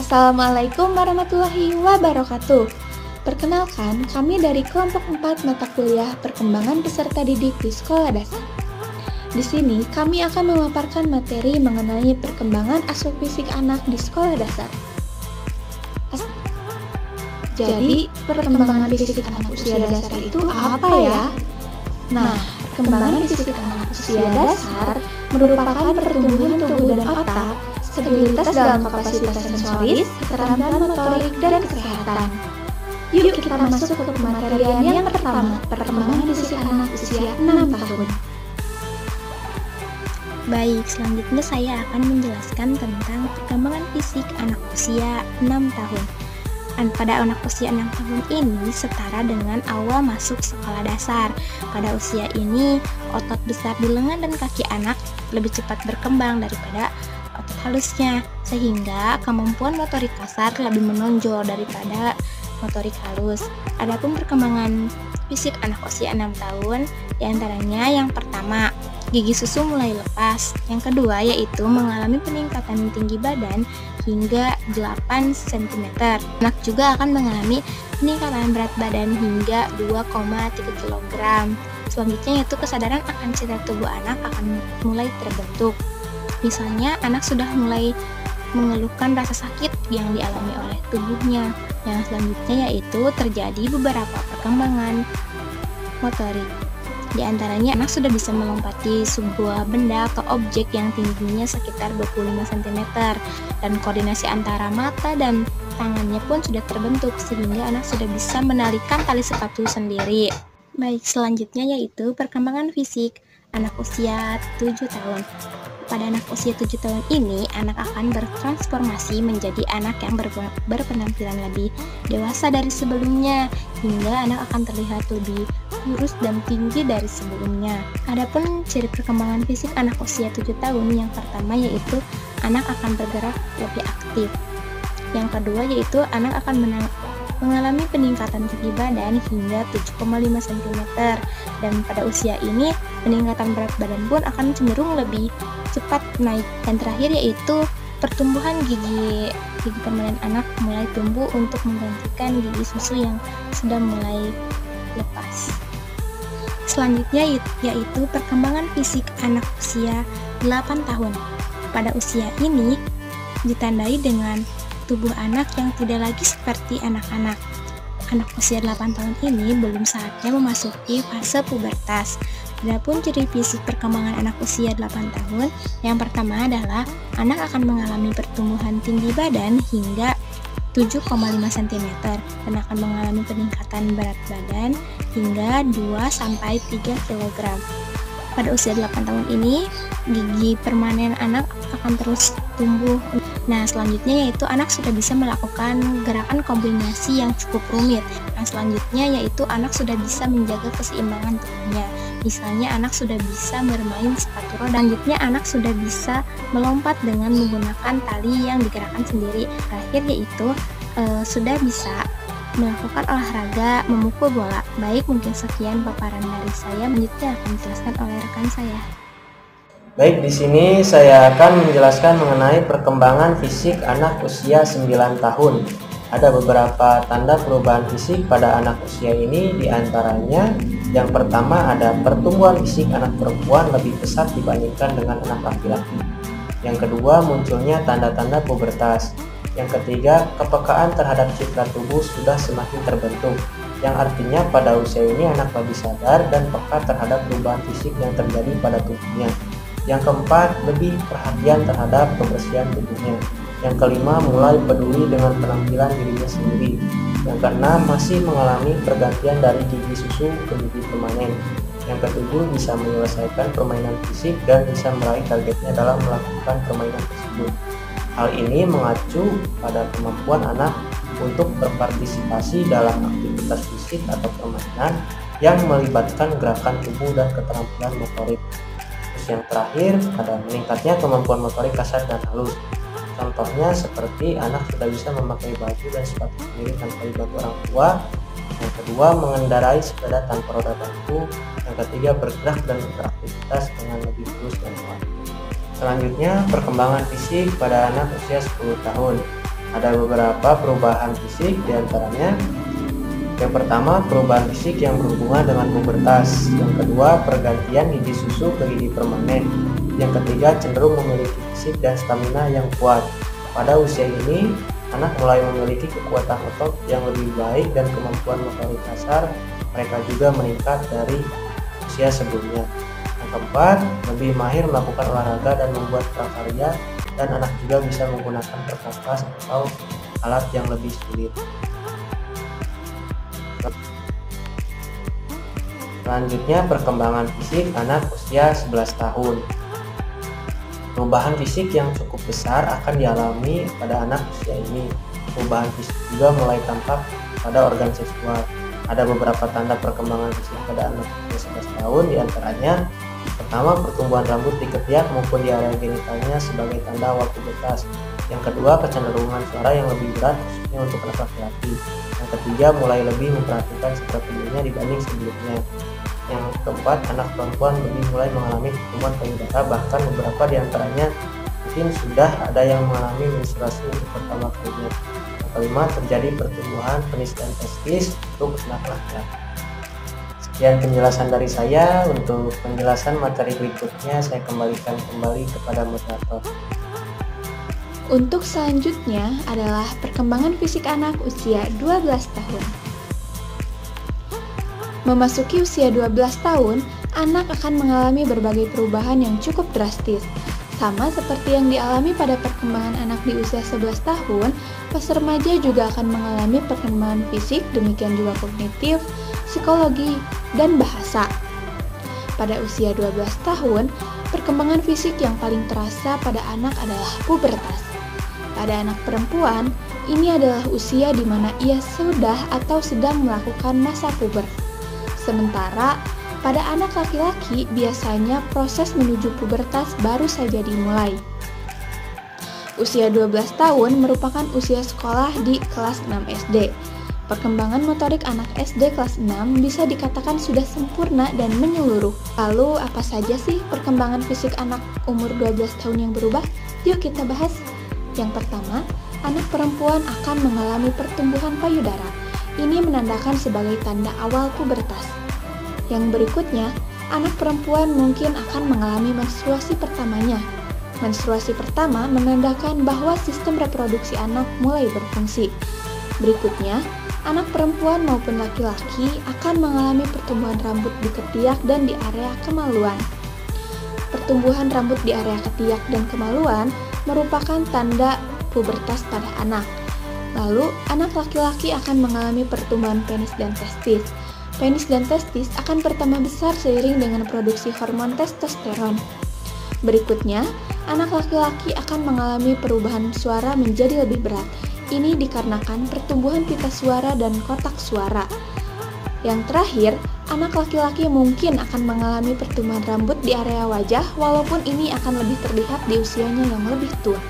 Assalamualaikum warahmatullahi wabarakatuh. Perkenalkan, kami dari kelompok 4 mata kuliah Perkembangan Peserta Didik di Sekolah Dasar. Di sini, kami akan memaparkan materi mengenai perkembangan aspek fisik anak di sekolah dasar. Jadi, perkembangan fisik anak usia dasar itu apa ya? Nah, perkembangan fisik anak usia dasar merupakan pertumbuhan tubuh dan otak, stabilitas dalam kapasitas sensoris, keterampilan motorik, dan kesehatan. Yuk kita masuk ke pematerian yang pertama, perkembangan fisik anak usia 6 tahun. Baik, selanjutnya saya akan menjelaskan tentang perkembangan fisik anak usia 6 tahun. Pada anak usia 6 tahun ini setara dengan awal masuk sekolah dasar. Pada usia ini, otot besar di lengan dan kaki anak lebih cepat berkembang daripada otot halusnya, sehingga kemampuan motorik kasar lebih menonjol daripada motorik halus. Adapun perkembangan fisik anak usia 6 tahun, diantaranya yang pertama, gigi susu mulai lepas. Yang kedua yaitu mengalami peningkatan tinggi badan hingga 8 cm. Anak juga akan mengalami peningkatan berat badan hingga 2,3 kg. Selanjutnya yaitu kesadaran akan citra tubuh anak akan mulai terbentuk. Misalnya anak sudah mulai mengeluhkan rasa sakit yang dialami oleh tubuhnya. Yang selanjutnya yaitu terjadi beberapa perkembangan motorik. Di antaranya anak sudah bisa melompati sebuah benda atau objek yang tingginya sekitar 25 cm dan koordinasi antara mata dan tangannya pun sudah terbentuk sehingga anak sudah bisa menalikan tali sepatu sendiri. Baik, selanjutnya yaitu perkembangan fisik anak usia 7 tahun. Pada anak usia 7 tahun ini, anak akan bertransformasi menjadi anak yang berpenampilan lebih dewasa dari sebelumnya, hingga anak akan terlihat lebih kurus dan tinggi dari sebelumnya. Adapun ciri perkembangan fisik anak usia 7 tahun yang pertama yaitu anak akan bergerak lebih aktif. Yang kedua yaitu anak akan mengalami peningkatan tinggi badan hingga 7,5 cm, dan pada usia ini peningkatan berat badan pun akan cenderung lebih cepat naik. Dan terakhir yaitu pertumbuhan gigi permanen anak mulai tumbuh untuk menggantikan gigi susu yang sudah mulai lepas. Selanjutnya yaitu perkembangan fisik anak usia 8 tahun. Pada usia ini ditandai dengan tubuh anak yang tidak lagi seperti anak-anak. Anak usia 8 tahun ini belum saatnya memasuki fase pubertas. Adapun ciri fisik perkembangan anak usia 8 tahun, yang pertama adalah anak akan mengalami pertumbuhan tinggi badan hingga 7,5 cm dan akan mengalami peningkatan berat badan hingga 2-3 kg. Pada usia 8 tahun ini, gigi permanen anak akan terus tumbuh. Nah, selanjutnya yaitu anak sudah bisa melakukan gerakan kombinasi yang cukup rumit. Yang selanjutnya yaitu anak sudah bisa menjaga keseimbangan tubuhnya. Misalnya anak sudah bisa bermain sepatu roda. Selanjutnya anak sudah bisa melompat dengan menggunakan tali yang digerakkan sendiri. Terakhir yaitu sudah bisa melakukan olahraga memukul bola. Baik, mungkin sekian paparan dari saya. Selanjutnya akan dijelaskan oleh rekan saya. Baik, di sini saya akan menjelaskan mengenai perkembangan fisik anak usia 9 tahun. Ada beberapa tanda perubahan fisik pada anak usia ini, diantaranya yang pertama ada pertumbuhan fisik anak perempuan lebih pesat dibandingkan dengan anak laki-laki. Yang kedua, munculnya tanda-tanda pubertas. Yang ketiga, kepekaan terhadap citra tubuh sudah semakin terbentuk, yang artinya pada usia ini anak lebih sadar dan peka terhadap perubahan fisik yang terjadi pada tubuhnya. Yang keempat, lebih perhatian terhadap kebersihan tubuhnya. Yang kelima, mulai peduli dengan penampilan dirinya sendiri. Yang keenam, masih mengalami pergantian dari gigi susu ke gigi permanen. Yang ketujuh, bisa menyelesaikan permainan fisik dan bisa meraih targetnya dalam melakukan permainan tersebut. Hal ini mengacu pada kemampuan anak untuk berpartisipasi dalam aktivitas fisik atau permainan yang melibatkan gerakan tubuh dan keterampilan motorik. Yang terakhir, ada meningkatnya kemampuan motorik kasar dan halus. Contohnya seperti anak sudah bisa memakai baju dan sepatu sendiri tanpa dibantu orang tua. Yang kedua, mengendarai sepeda tanpa roda bambu. Yang ketiga, bergerak dan beraktivitas dengan lebih lurus dan kuat. Selanjutnya, perkembangan fisik pada anak usia 10 tahun. Ada beberapa perubahan fisik, diantaranya yang pertama, perubahan fisik yang berhubungan dengan pubertas. Yang kedua, pergantian gigi susu ke gigi permanen. Yang ketiga, cenderung memiliki fisik dan stamina yang kuat. Pada usia ini, anak mulai memiliki kekuatan otot yang lebih baik dan kemampuan motorik kasar mereka juga meningkat dari usia sebelumnya. Yang keempat, lebih mahir melakukan olahraga dan membuat prakarya, dan anak juga bisa menggunakan perkakas atau alat yang lebih sulit. Selanjutnya, perkembangan fisik anak usia 11 tahun. Perubahan fisik yang cukup besar akan dialami pada anak usia ini. Perubahan fisik juga mulai tampak pada organ seksual. Ada beberapa tanda perkembangan fisik pada anak usia 11 tahun, diantaranya pertama, pertumbuhan rambut di ketiak maupun di area genitalnya sebagai tanda awal pubertas. Yang kedua, kecenderungan suara yang lebih berat khususnya untuk anak laki-laki. Yang ketiga, mulai lebih memperhatikan sikap tubuhnya dibanding sebelumnya. Yang keempat, anak perempuan lebih mulai mengalami pertumbuhan payudara, bahkan beberapa diantaranya mungkin sudah ada yang mengalami menstruasi untuk pertama kalinya. Yang kelima, terjadi pertumbuhan penis dan testis untuk anak laki-laki. Sekian penjelasan dari saya. Untuk penjelasan materi berikutnya saya kembalikan kembali kepada moderator. Untuk selanjutnya adalah perkembangan fisik anak usia 12 tahun. Memasuki usia 12 tahun, anak akan mengalami berbagai perubahan yang cukup drastis. Sama seperti yang dialami pada perkembangan anak di usia 11 tahun, pas remaja juga akan mengalami perkembangan fisik, demikian juga kognitif, psikologi, dan bahasa. Pada usia 12 tahun, perkembangan fisik yang paling terasa pada anak adalah pubertas. Pada anak perempuan, ini adalah usia di mana ia sudah atau sedang melakukan masa puber. Sementara pada anak laki-laki biasanya proses menuju pubertas baru saja dimulai. Usia 12 tahun merupakan usia sekolah di kelas 6 SD. Perkembangan motorik anak SD kelas 6 bisa dikatakan sudah sempurna dan menyeluruh. Lalu apa saja sih perkembangan fisik anak umur 12 tahun yang berubah? Yuk kita bahas. Yang pertama, anak perempuan akan mengalami pertumbuhan payudara. Ini menandakan sebagai tanda awal pubertas. Yang berikutnya, anak perempuan mungkin akan mengalami menstruasi pertamanya. Menstruasi pertama menandakan bahwa sistem reproduksi anak mulai berfungsi. Berikutnya, anak perempuan maupun laki-laki akan mengalami pertumbuhan rambut di ketiak dan di area kemaluan. Pertumbuhan rambut di area ketiak dan kemaluan merupakan tanda pubertas pada anak. Lalu, anak laki-laki akan mengalami pertumbuhan penis dan testis. Penis dan testis akan bertambah besar seiring dengan produksi hormon testosteron. Berikutnya, anak laki-laki akan mengalami perubahan suara menjadi lebih berat. Ini dikarenakan pertumbuhan pita suara dan kotak suara. Yang terakhir, anak laki-laki mungkin akan mengalami pertumbuhan rambut di area wajah, walaupun ini akan lebih terlihat di usianya yang lebih tua.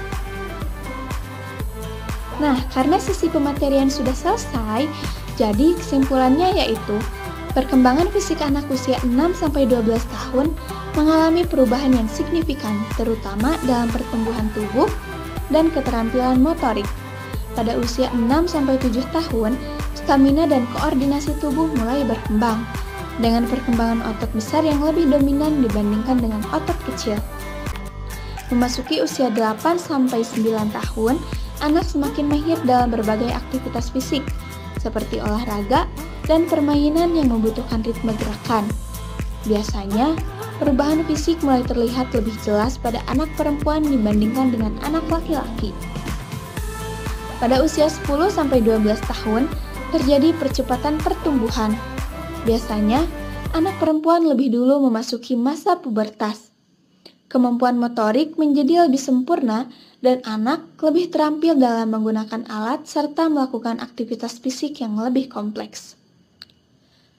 Nah, karena sesi pematerian sudah selesai, jadi kesimpulannya yaitu perkembangan fisik anak usia 6-12 tahun mengalami perubahan yang signifikan, terutama dalam pertumbuhan tubuh dan keterampilan motorik. Pada usia 6-7 tahun, stamina dan koordinasi tubuh mulai berkembang, dengan perkembangan otot besar yang lebih dominan dibandingkan dengan otot kecil. Memasuki usia 8-9 tahun, anak semakin mahir dalam berbagai aktivitas fisik, seperti olahraga dan permainan yang membutuhkan ritme gerakan. Biasanya, perubahan fisik mulai terlihat lebih jelas pada anak perempuan dibandingkan dengan anak laki-laki. Pada usia 10-12 tahun, terjadi percepatan pertumbuhan. Biasanya, anak perempuan lebih dulu memasuki masa pubertas. Kemampuan motorik menjadi lebih sempurna dan anak lebih terampil dalam menggunakan alat serta melakukan aktivitas fisik yang lebih kompleks.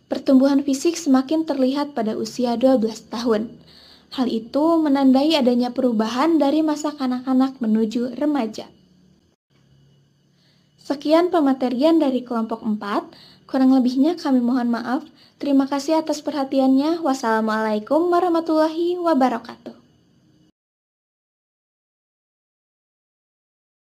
Pertumbuhan fisik semakin terlihat pada usia 12 tahun. Hal itu menandai adanya perubahan dari masa kanak-kanak menuju remaja. Sekian pematerian dari kelompok 4, kurang lebihnya kami mohon maaf. Terima kasih atas perhatiannya. Wassalamualaikum warahmatullahi wabarakatuh.